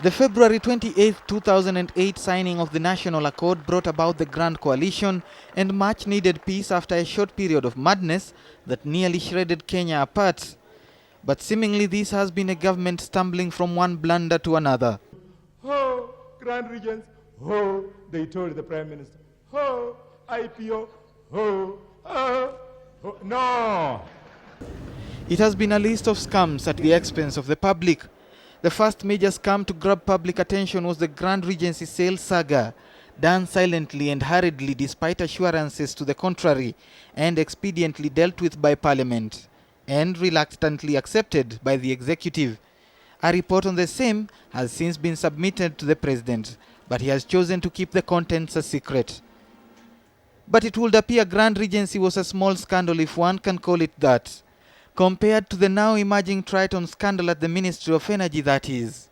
The February 28, 2008 signing of the National Accord brought about the Grand Coalition and much-needed peace after a short period of madness that nearly shredded Kenya apart. But seemingly this has been a government stumbling from one blunder to another. Oh, Grand Regents, oh, they told the Prime Minister, oh, IPO, oh, no. It has been a list of scams at the expense of the public. The first major scam to grab public attention was the Grand Regency sale saga, done silently and hurriedly despite assurances to the contrary, and expediently dealt with by Parliament, and reluctantly accepted by the executive. A report on the same has since been submitted to the President, but he has chosen to keep the contents a secret. But it would appear Grand Regency was a small scandal, if one can call it that, compared to the now emerging Triton scandal at the Ministry of Energy, that is.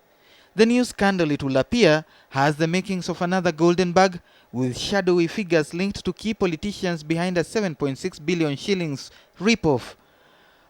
The new scandal, it will appear, has the makings of another golden bug, with shadowy figures linked to key politicians behind a 7.6 billion shillings rip-off.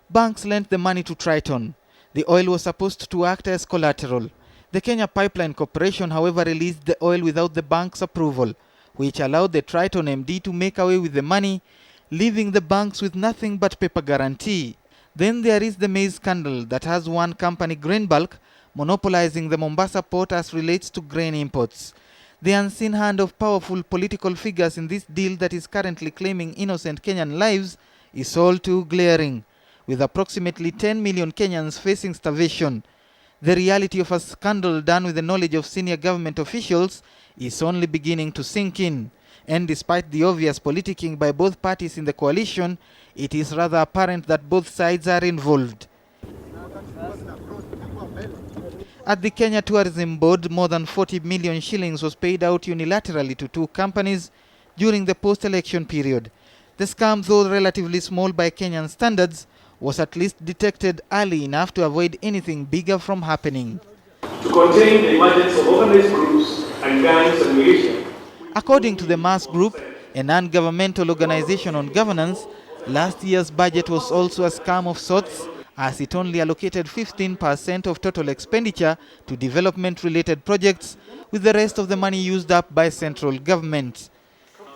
Banks lent the money to Triton. The oil was supposed to act as collateral. The Kenya Pipeline Corporation, however, released the oil without the bank's approval, which allowed the Triton MD to make away with the money, leaving the banks with nothing but paper guarantee. Then there is the maize scandal that has one company, Grain Bulk, monopolizing the Mombasa port as relates to grain imports. The unseen hand of powerful political figures in this deal that is currently claiming innocent Kenyan lives is all too glaring, with approximately 10 million Kenyans facing starvation. The reality of a scandal done with the knowledge of senior government officials is only beginning to sink in. And despite the obvious politicking by both parties in the coalition, it is rather apparent that both sides are involved. At the Kenya Tourism Board, more than 40 million shillings was paid out unilaterally to two companies during the post-election period. The scam, though relatively small by Kenyan standards, was at least detected early enough to avoid anything bigger from happening. To contain the emergence of organized groups and gangs and militia. According to the Mass Group, a non-governmental organization on governance, last year's budget was also a scam of sorts, as it only allocated 15% of total expenditure to development-related projects, with the rest of the money used up by central government.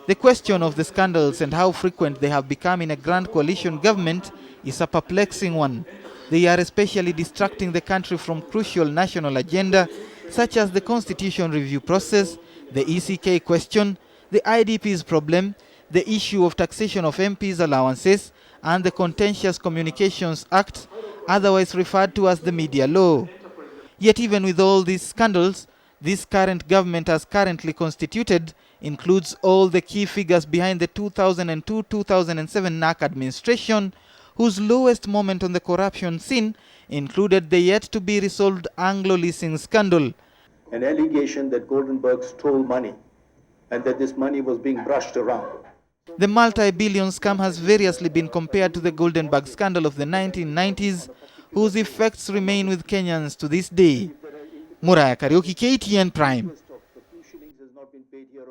The question of the scandals and how frequent they have become in a grand coalition government is a perplexing one. They are especially distracting the country from crucial national agenda, such as the constitution review process, the ECK question, the IDP's problem, the issue of taxation of MPs' allowances, and the Contentious Communications Act, otherwise referred to as the media law. Yet even with all these scandals, this current government as currently constituted includes all the key figures behind the 2002-2007 NAC administration, whose lowest moment on the corruption scene included the yet-to-be-resolved Anglo leasing scandal. An allegation that Goldenberg stole money and that this money was being brushed around. The multi-billion scam has variously been compared to the Goldenberg scandal of the 1990s, whose effects remain with Kenyans to this day. Muraya Kariuki, KTN Prime.